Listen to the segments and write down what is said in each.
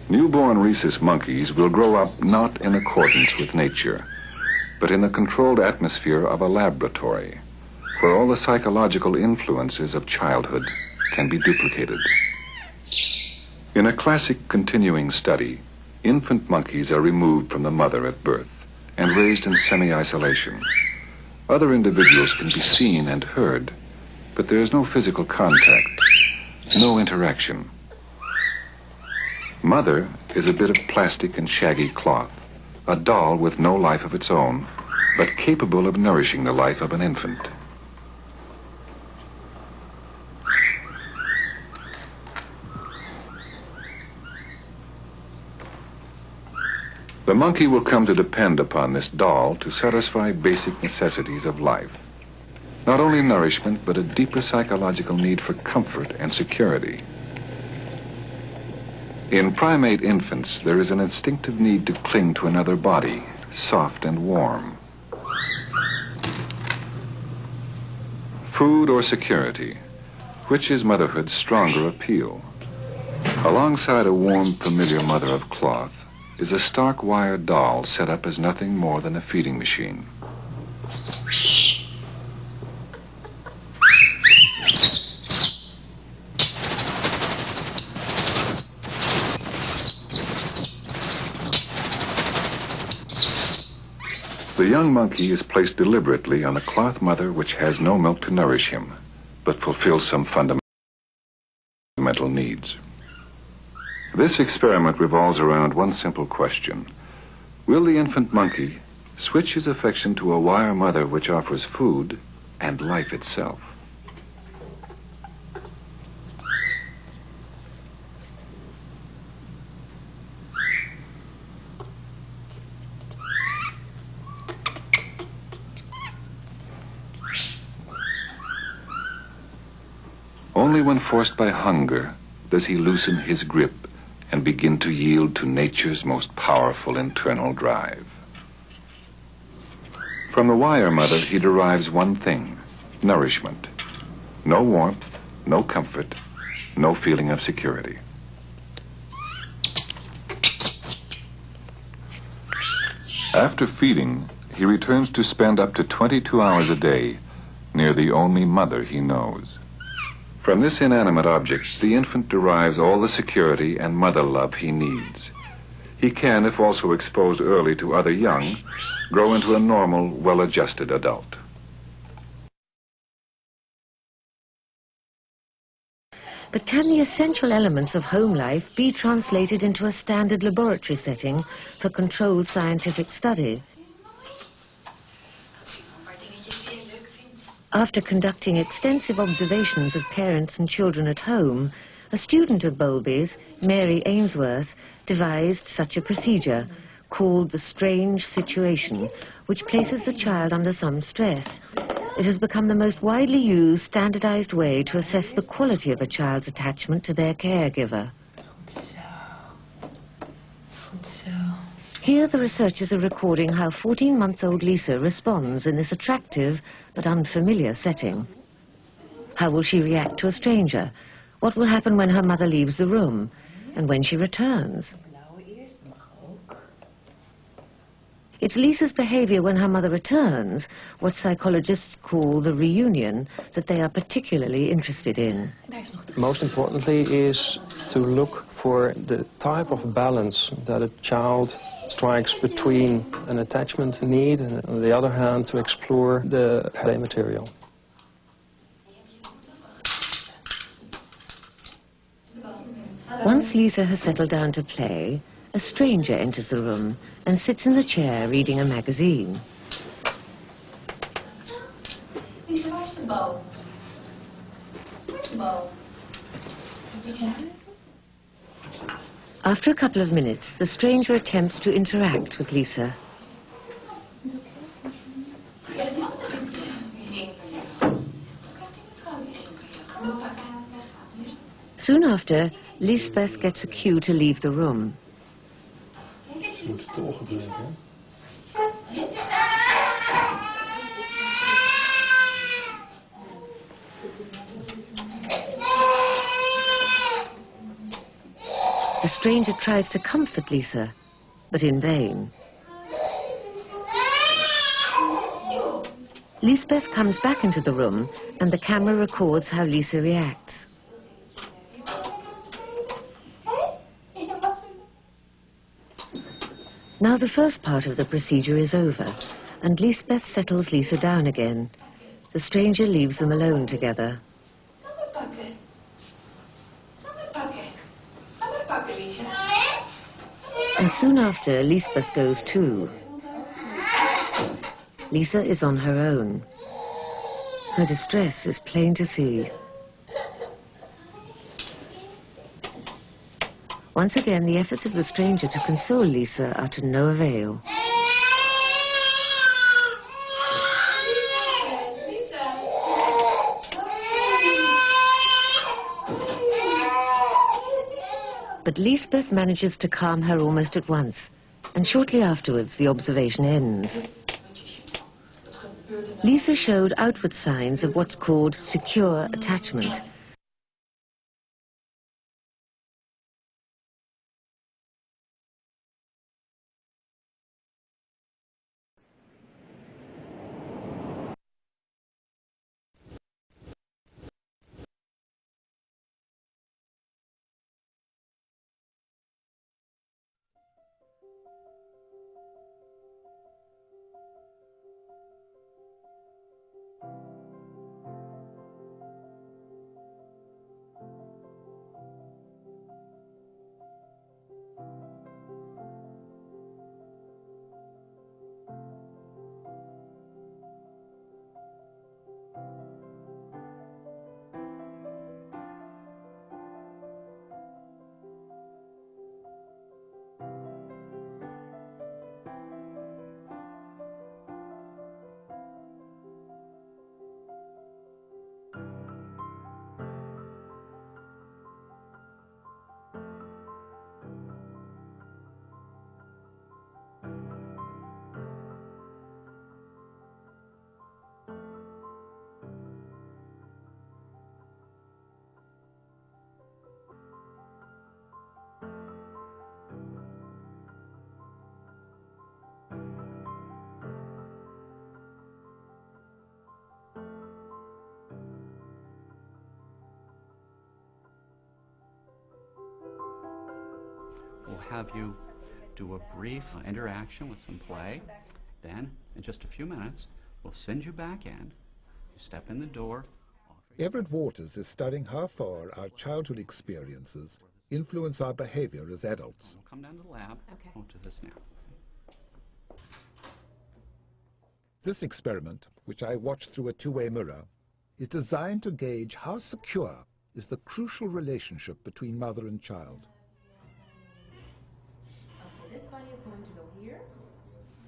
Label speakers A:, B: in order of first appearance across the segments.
A: Newborn rhesus monkeys will grow up not in accordance with nature, but in the controlled atmosphere of a laboratory, where all the psychological influences of childhood can be duplicated. In a classic continuing study, infant monkeys are removed from the mother at birth and raised in semi-isolation. Other individuals can be seen and heard, but there is no physical contact, no interaction. Mother is a bit of plastic and shaggy cloth, a doll with no life of its own, but capable of nourishing the life of an infant. The monkey will come to depend upon this doll to satisfy basic necessities of life. Not only nourishment, but a deeper psychological need for comfort and security. In primate infants, there is an instinctive need to cling to another body, soft and warm. Food or security? Which is motherhood's stronger appeal? Alongside a warm, familiar mother of cloth is a stark wire doll set up as nothing more than a feeding machine. The young monkey is placed deliberately on a cloth mother which has no milk to nourish him, but fulfills some fundamental needs. This experiment revolves around one simple question. Will the infant monkey switch his affection to a wire mother which offers food and life itself? Only when forced by hunger does he loosen his grip and begin to yield to nature's most powerful internal drive. From the wire mother, he derives one thing: nourishment. No warmth, no comfort, no feeling of security. After feeding, he returns to spend up to 22 hours a day near the only mother he knows. From this inanimate object, the infant derives all the security and mother love he needs. He can, if also exposed early to other young, grow into a normal, well-adjusted adult.
B: But can the essential elements of home life be translated into a standard laboratory setting for controlled scientific study? After conducting extensive observations of parents and children at home, a student of Bowlby's, Mary Ainsworth, devised such a procedure called the strange situation, which places the child under some stress. It has become the most widely used, standardized way to assess the quality of a child's attachment to their caregiver. Here the researchers are recording how 14-month-old Lisa responds in this attractive but unfamiliar setting. How will she react to a stranger? What will happen when her mother leaves the room? And when she returns? It's Lisa's behavior when her mother returns, what psychologists call the reunion, that they are particularly interested in.
C: Most importantly is to look for the type of balance that a child strikes between an attachment need and, on the other hand, to explore the play material.
B: Once Lisa has settled down to play, a stranger enters the room and sits in the chair reading a magazine.
D: Lisa, where's the bow? Where's the bow?
B: After a couple of minutes, the stranger attempts to interact with Lisa. Soon after, Lisbeth gets a cue to leave the room. The stranger tries to comfort Lisa, but in vain. Lisbeth comes back into the room and the camera records how Lisa reacts. Now the first part of the procedure is over, and Lisbeth settles Lisa down again. The stranger leaves them alone together. And soon after, Lisbeth goes too. Lisa is on her own. Her distress is plain to see. Once again, the efforts of the stranger to console Lisa are to no avail. But Lisbeth manages to calm her almost at once, and shortly afterwards the observation ends. Lisa showed outward signs of what's called secure attachment.
E: We'll have you do a brief interaction with some play. Then, in just a few minutes, we'll send you back in. You step in the door.
F: Everett Waters is studying how far our childhood experiences influence our behavior as adults.
E: We'll come down to the lab.
G: Okay.
E: We'll do this now.
F: This experiment, which I watched through a two-way mirror, is designed to gauge how secure is the crucial relationship between mother and child.
G: Okay, this bunny is going to go here,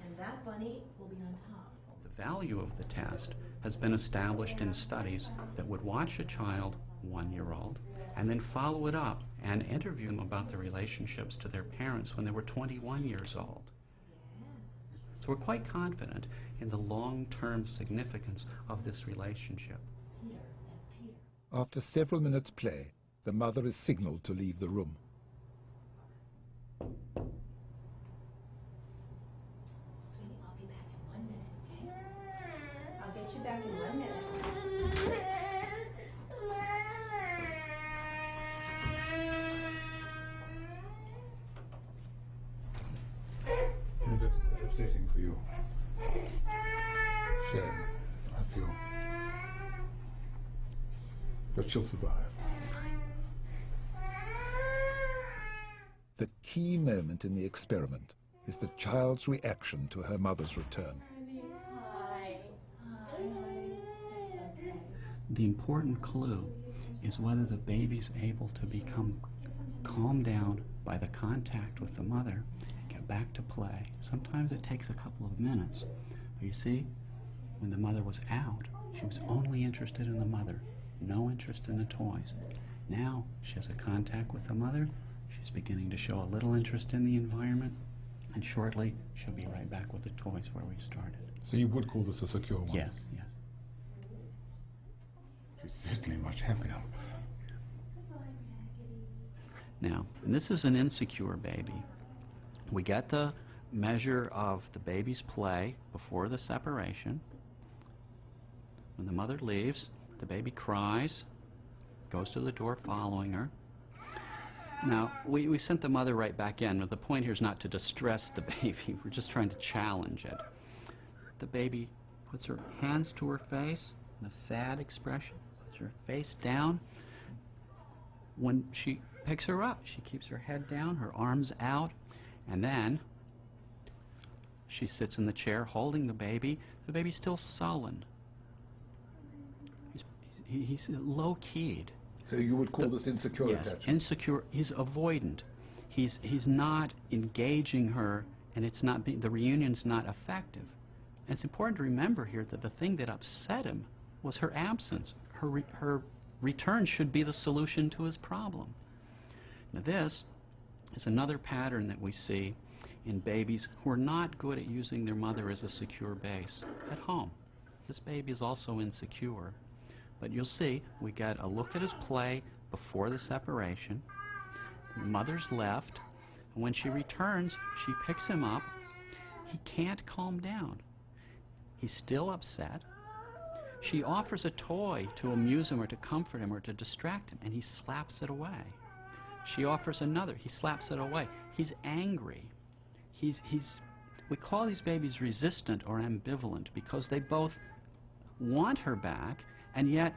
G: and that bunny will be on top.
E: The value of the test has been established in studies that would watch a child, 1-year-old, and then follow it up and interview them about their relationships to their parents when they were 21 years old. So we're quite confident in the long-term significance of this relationship.
G: Peter, that's Peter.
F: After several minutes' play, the mother is signaled to leave the room.
G: Sweetie, I'll be back in 1 minute, okay? I'll get you back in 1 minute.
F: I'm sitting for you. Shame, I feel. But she'll survive. The key moment in the experiment is the child's reaction to her mother's return.
G: Hi. Hi. It's okay.
E: The important clue is whether the baby's able to become calmed down by the contact with the mother and get back to play. Sometimes it takes a couple of minutes. But you see, when the mother was out, she was only interested in the mother, no interest in the toys. Now she has a contact with the mother. She's beginning to show a little interest in the environment, and shortly she'll be right back with the toys where we started.
H: So you would call this a secure one?
E: Yes, yes.
H: She's certainly much happier.
E: Now, and this is an insecure baby. We get the measure of the baby's play before the separation. When the mother leaves, the baby cries, goes to the door following her. Now, we sent the mother right back in, but the point here is not to distress the baby. We're just trying to challenge it. The baby puts her hands to her face in a sad expression, puts her face down. When she picks her up, she keeps her head down, her arms out, and then she sits in the chair holding the baby. The baby's still sullen. He's low-keyed.
F: So you would call this insecure attachment?
E: Yes, insecure. He's avoidant. He's not engaging her, and it's not the reunion's not effective. And it's important to remember here that the thing that upset him was her absence. Her return should be the solution to his problem. Now this is another pattern that we see in babies who are not good at using their mother as a secure base at home. This baby is also insecure. But you'll see, we get a look at his play before the separation. The mother's left, and when she returns, she picks him up. He can't calm down. He's still upset. She offers a toy to amuse him or to comfort him or to distract him, and he slaps it away. She offers another. He slaps it away. He's angry. We call these babies resistant or ambivalent because they both want her back and yet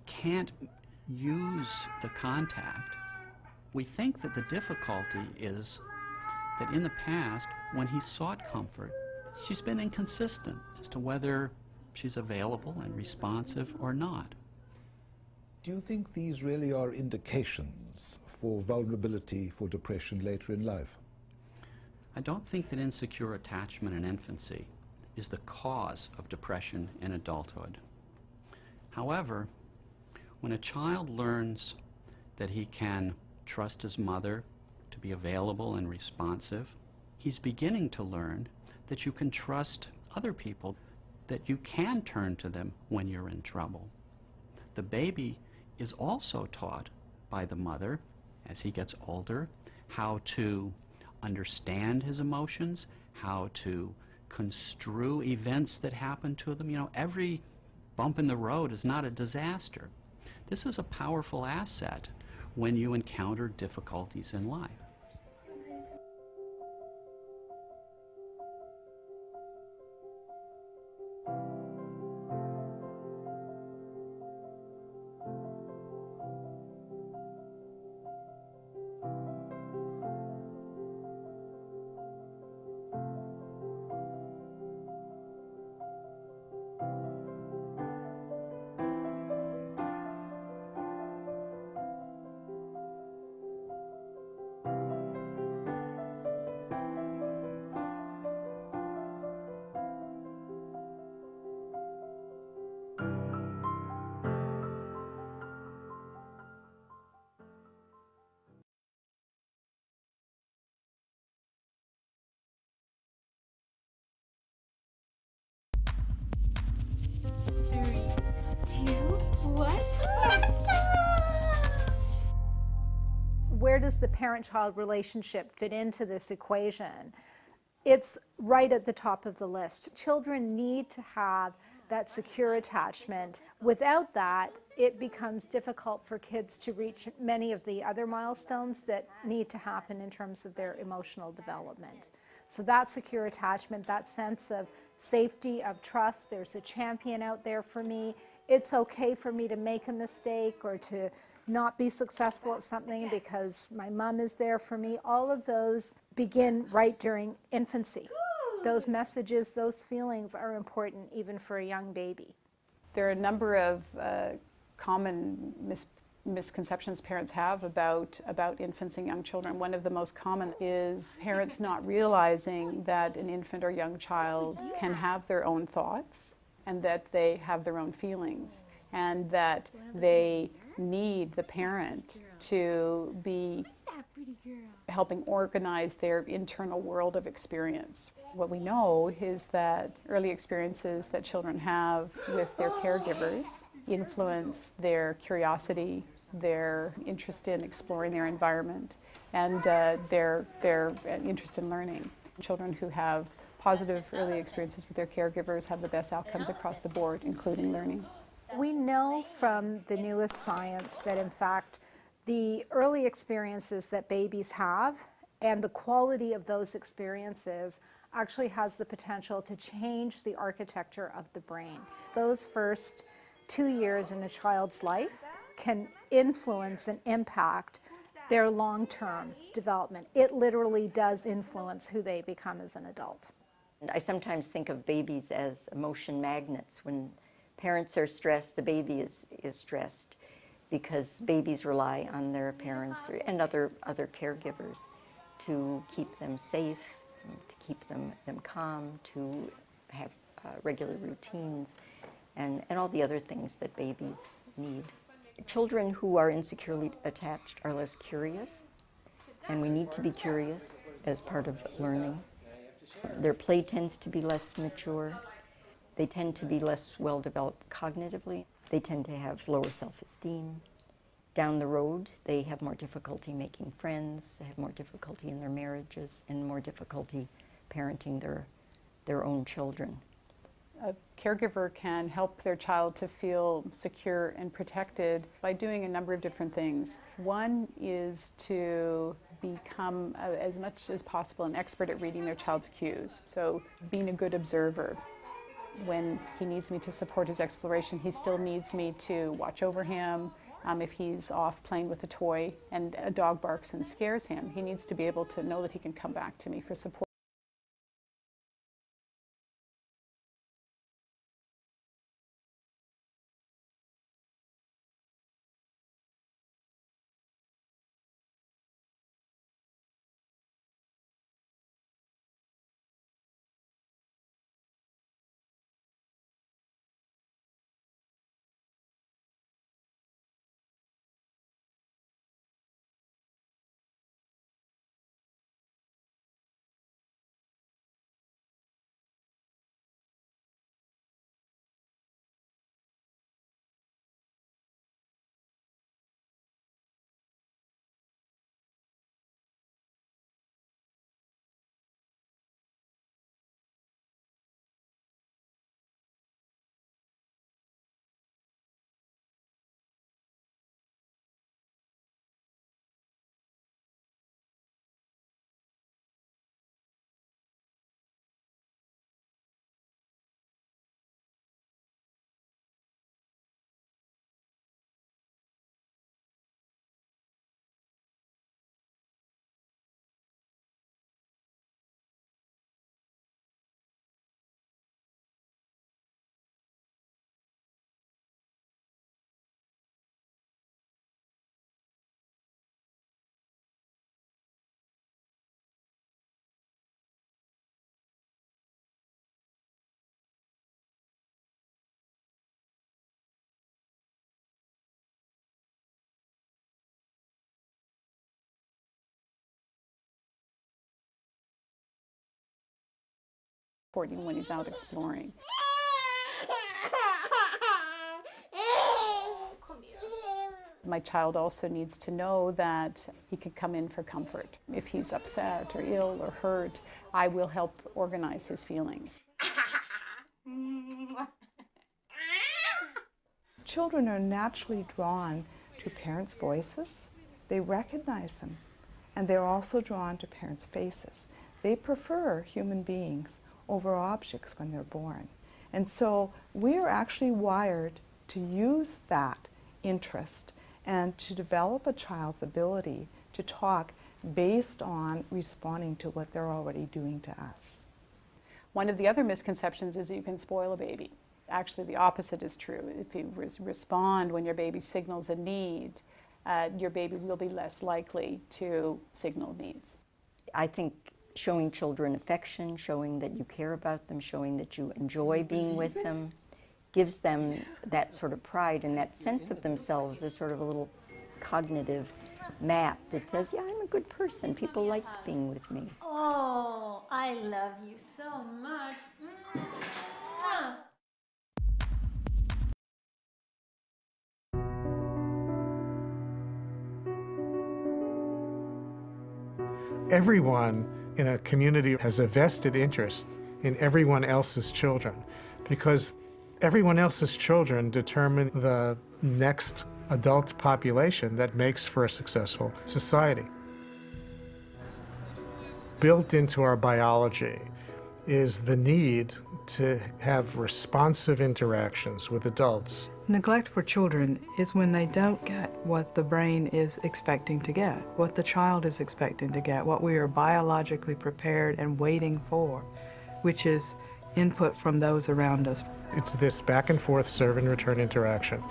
E: can't use the contact. We think that the difficulty is that in the past, when he sought comfort, she's been inconsistent as to whether she's available and responsive or not.
F: Do you think these really are indications for vulnerability for depression later in life?
E: I don't think that insecure attachment in infancy is the cause of depression in adulthood. However, when a child learns that he can trust his mother to be available and responsive, he's beginning to learn that you can trust other people, that you can turn to them when you're in trouble. The baby is also taught by the mother, as he gets older, how to understand his emotions, how to construe events that happen to them. You know, every bump in the road is not a disaster. This is a powerful asset when you encounter difficulties in life.
I: Where does the parent-child relationship fit into this equation? It's right at the top of the list. Children need to have that secure attachment. Without that, it becomes difficult for kids to reach many of the other milestones that need to happen in terms of their emotional development. So that secure attachment, that sense of safety, of trust, there's a champion out there for me, it's okay for me to make a mistake or to not be successful at something because my mom is there for me. All of those begin right during infancy. Those messages, those feelings are important even for a young baby.
J: There are a number of common misconceptions parents have about infants and young children. One of the most common is parents not realizing that an infant or young child can have their own thoughts and that they have their own feelings and that they need the parent to be helping organize their internal world of experience. What we know is that early experiences that children have with their caregivers influence their curiosity, their interest in exploring their environment, and their interest in learning. Children who have positive early experiences with their caregivers have the best outcomes across the board, including learning.
I: We know from the newest science that, in fact, the early experiences that babies have and the quality of those experiences actually has the potential to change the architecture of the brain. Those first 2 years in a child's life can influence and impact their long-term development. It literally does influence who they become as an adult.
K: I sometimes think of babies as emotion magnets. When parents are stressed, the baby is stressed, because babies rely on their parents and other caregivers to keep them safe, to keep them calm, to have regular routines, and all the other things that babies need. Children who are insecurely attached are less curious, and we need to be curious as part of learning. Their play tends to be less mature. They tend to be less well-developed cognitively. They tend to have lower self-esteem. Down the road, they have more difficulty making friends, they have more difficulty in their marriages, and more difficulty parenting their own children.
J: A caregiver can help their child to feel secure and protected by doing a number of different things. One is to become, as much as possible, an expert at reading their child's cues. So being a good observer. When he needs me to support his exploration, he still needs me to watch over him. If he's off playing with a toy and a dog barks and scares him, he needs to be able to know that he can come back to me for support. When he's out exploring. My child also needs to know that he can come in for comfort. If he's upset or ill or hurt, I will help organize his feelings.
L: Children are naturally drawn to parents' voices. They recognize them, and they're also drawn to parents' faces. They prefer human beings over objects when they're born. And so we're actually wired to use that interest and to develop a child's ability to talk based on responding to what they're already doing to us.
J: One of the other misconceptions is that you can spoil a baby. Actually, the opposite is true. If you respond when your baby signals a need, your baby will be less likely to signal needs.
K: I think showing children affection, showing that you care about them, showing that you enjoy being with them, gives them that sort of pride and that sense of themselves as sort of a little cognitive map that says, yeah, I'm a good person. People like being with me.
G: Oh, I love you so much.
M: everyone in a community has a vested interest in everyone else's children, because everyone else's children determine the next adult population that makes for a successful society. Built into our biology is the need to have responsive interactions with adults.
N: Neglect for children is when they don't get what the brain is expecting to get, what the child is expecting to get, what we are biologically prepared and waiting for, which is input from those around us.
M: It's this back and forth serve and return interaction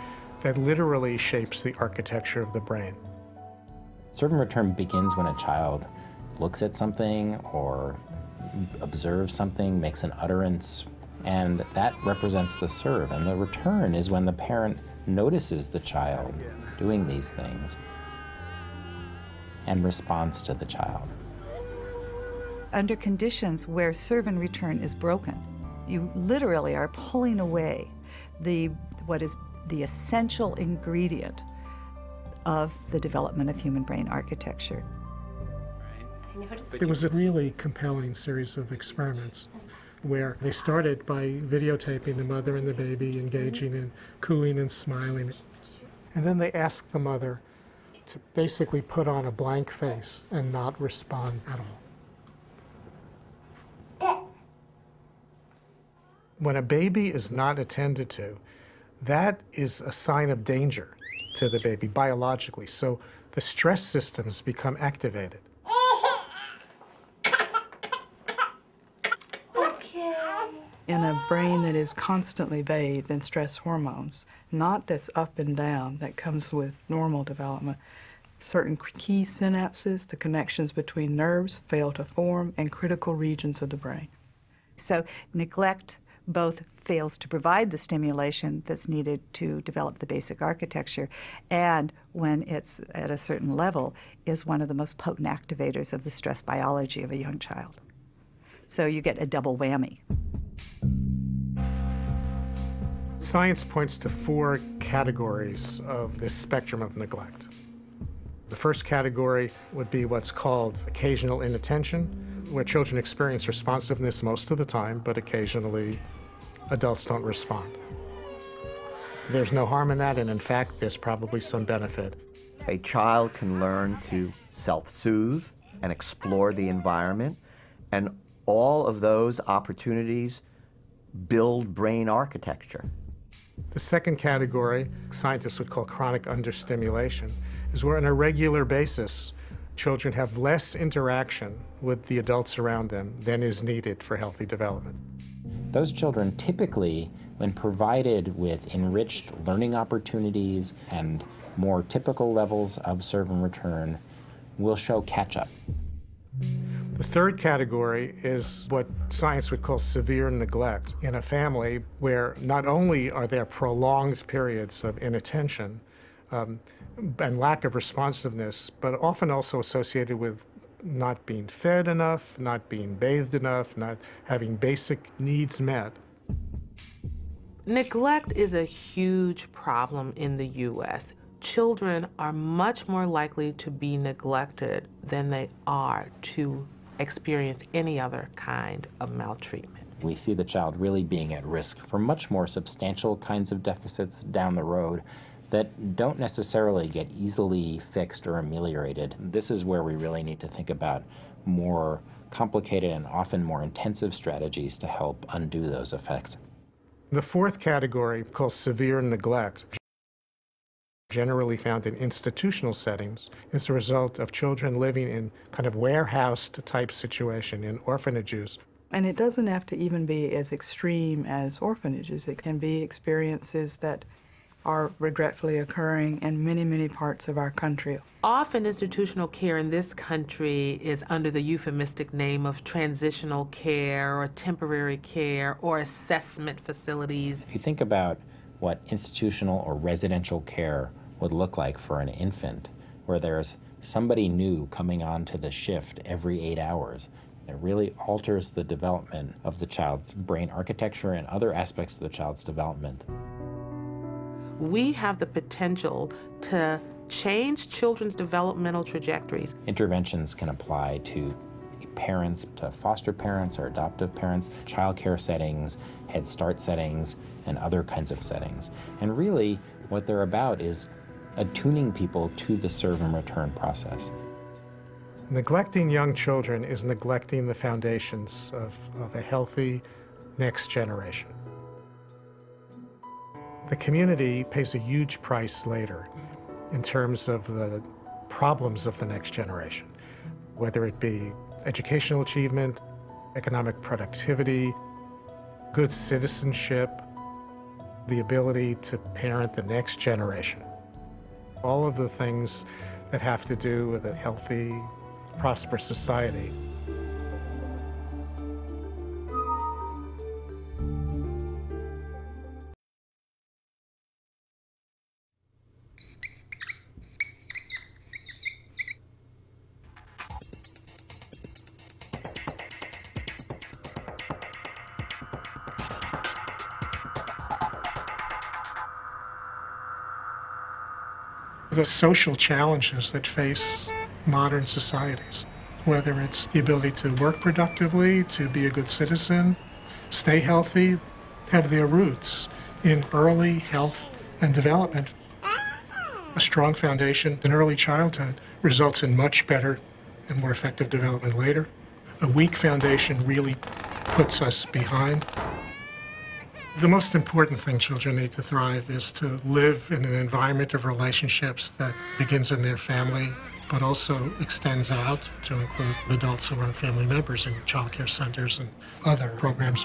M: that literally shapes the architecture of the brain.
O: Serve and return begins when a child looks at something or observes something, makes an utterance, and that represents the serve. And the return is when the parent notices the child doing these things and responds to the child.
P: Under conditions where serve and return is broken, you literally are pulling away what is the essential ingredient of the development of human brain architecture.
M: It was a really compelling series of experiments where they started by videotaping the mother and the baby engaging in cooing and smiling. And then they asked the mother to basically put on a blank face and not respond at all. When a baby is not attended to, that is a sign of danger to the baby biologically. So the stress systems become activated.
N: In a brain that is constantly bathed in stress hormones, not that's up and down, that comes with normal development, certain key synapses, the connections between nerves, fail to form, and critical regions of the brain.
P: So neglect both fails to provide the stimulation that's needed to develop the basic architecture, and when it's at a certain level, is one of the most potent activators of the stress biology of a young child. So you get a double whammy.
M: Science points to 4 categories of this spectrum of neglect. The first category would be what's called occasional inattention, where children experience responsiveness most of the time, but occasionally adults don't respond. There's no harm in that, and in fact, there's probably some benefit.
Q: A child can learn to self-soothe and explore the environment, and all of those opportunities build brain architecture.
M: The second category, scientists would call chronic understimulation, is where on a regular basis, children have less interaction with the adults around them than is needed for healthy development.
O: Those children typically, when provided with enriched learning opportunities and more typical levels of serve and return, will show catch-up.
M: The third category is what science would call severe neglect in a family where not only are there prolonged periods of inattention and lack of responsiveness, but often also associated with not being fed enough, not being bathed enough, not having basic needs met.
R: Neglect is a huge problem in the U.S. Children are much more likely to be neglected than they are to experience any other kind of maltreatment.
O: We see the child really being at risk for much more substantial kinds of deficits down the road that don't necessarily get easily fixed or ameliorated. This is where we really need to think about more complicated and often more intensive strategies to help undo those effects.
M: The fourth category, called severe neglect, generally found in institutional settings, is the result of children living in kind of warehoused type situation in orphanages.
N: And it doesn't have to even be as extreme as orphanages. It can be experiences that are regretfully occurring in many, many parts of our country.
R: Often institutional care in this country is under the euphemistic name of transitional care or temporary care or assessment facilities.
O: If you think about what institutional or residential care would look like for an infant, where there's somebody new coming onto the shift every 8 hours, it really alters the development of the child's brain architecture and other aspects of the child's development.
R: We have the potential to change children's developmental trajectories.
O: Interventions can apply to parents, to foster parents or adoptive parents, child care settings, Head Start settings, and other kinds of settings. And really, what they're about is attuning people to the serve and return process.
M: Neglecting young children is neglecting the foundations of a healthy next generation. The community pays a huge price later in terms of the problems of the next generation, whether it be educational achievement, economic productivity, good citizenship, the ability to parent the next generation. All of the things that have to do with a healthy, prosperous society. The social challenges that face modern societies, whether it's the ability to work productively, to be a good citizen, stay healthy, have their roots in early health and development. A strong foundation in early childhood results in much better and more effective development later. A weak foundation really puts us behind. The most important thing children need to thrive is to live in an environment of relationships that begins in their family, but also extends out to include adults who are family members in child care centers and other programs.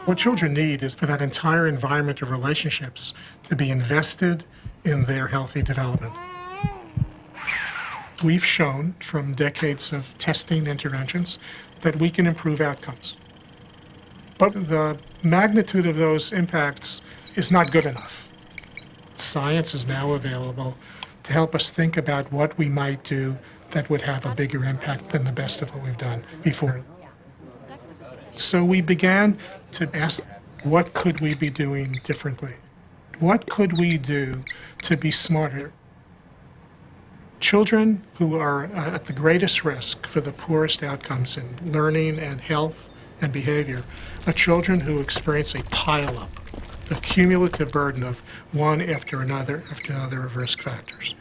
M: What children need is for that entire environment of relationships to be invested in their healthy development. We've shown from decades of testing interventions that we can improve outcomes. But the magnitude of those impacts is not good enough. Science is now available to help us think about what we might do that would have a bigger impact than the best of what we've done before. So we began to ask, what could we be doing differently? What could we do to be smarter? Children who are at the greatest risk for the poorest outcomes in learning and health and behavior are children who experience a pileup, a cumulative burden of one after another of risk factors.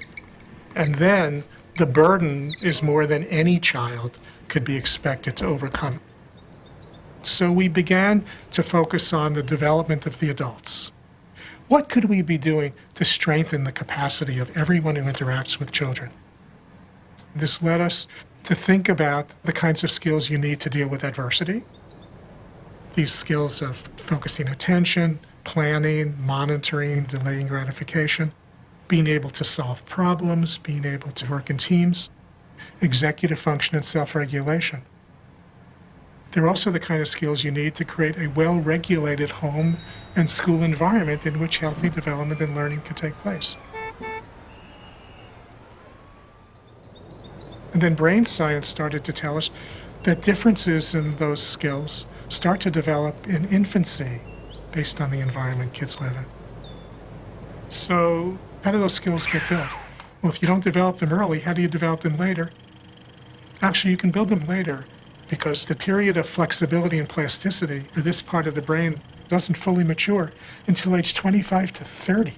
M: And then the burden is more than any child could be expected to overcome. So we began to focus on the development of the adults. What could we be doing to strengthen the capacity of everyone who interacts with children? This led us to think about the kinds of skills you need to deal with adversity. These skills of focusing attention, planning, monitoring, delaying gratification, being able to solve problems, being able to work in teams, executive function and self-regulation. They're also the kind of skills you need to create a well-regulated home and school environment in which healthy development and learning can take place. And then brain science started to tell us that differences in those skills start to develop in infancy based on the environment kids live in. So how do those skills get built? Well, if you don't develop them early, how do you develop them later? Actually, you can build them later because the period of flexibility and plasticity for this part of the brain doesn't fully mature until age 25 to 30.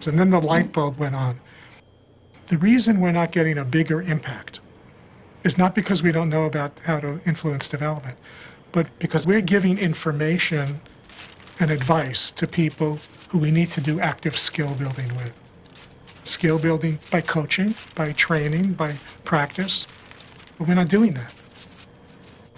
M: And then the light bulb went on. The reason we're not getting a bigger impact is not because we don't know about how to influence development, but because we're giving information and advice to people who we need to do active skill building with. Skill building by coaching, by training, by practice, but we're not doing that.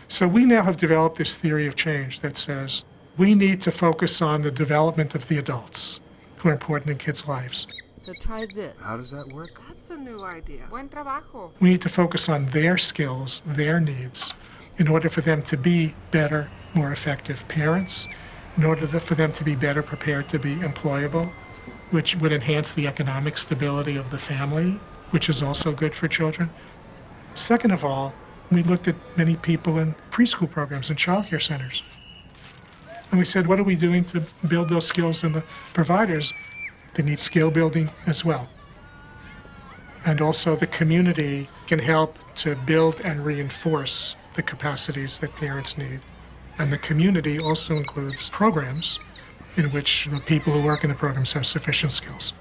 M: So we now have developed this theory of change that says we need to focus on the development of the adults who are important in kids' lives.
S: So try this.
T: How does that work?
S: That's a new idea. Buen trabajo.
M: We need to focus on their skills, their needs, in order for them to be better, more effective parents, in order for them to be better prepared to be employable, which would enhance the economic stability of the family, which is also good for children. Second of all, we looked at many people in preschool programs and child care centers. And we said, what are we doing to build those skills in the providers? They need skill building as well. And also the community can help to build and reinforce the capacities that parents need. And the community also includes programs in which the people who work in the programs have sufficient skills.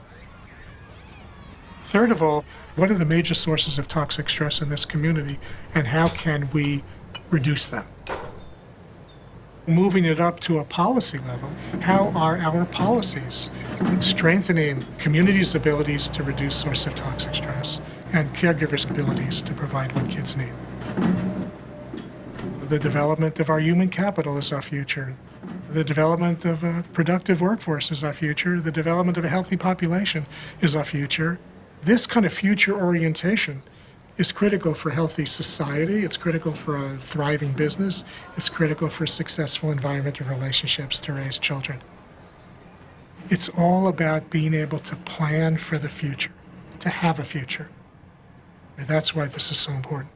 M: Third of all, what are the major sources of toxic stress in this community, and how can we reduce them? Moving it up to a policy level, how are our policies strengthening communities' abilities to reduce source of toxic stress and caregivers' abilities to provide what kids need? The development of our human capital is our future. The development of a productive workforce is our future. The development of a healthy population is our future. This kind of future orientation is critical for a healthy society. It's critical for a thriving business. It's critical for successful environmental relationships to raise children. It's all about being able to plan for the future, to have a future. And that's why this is so important.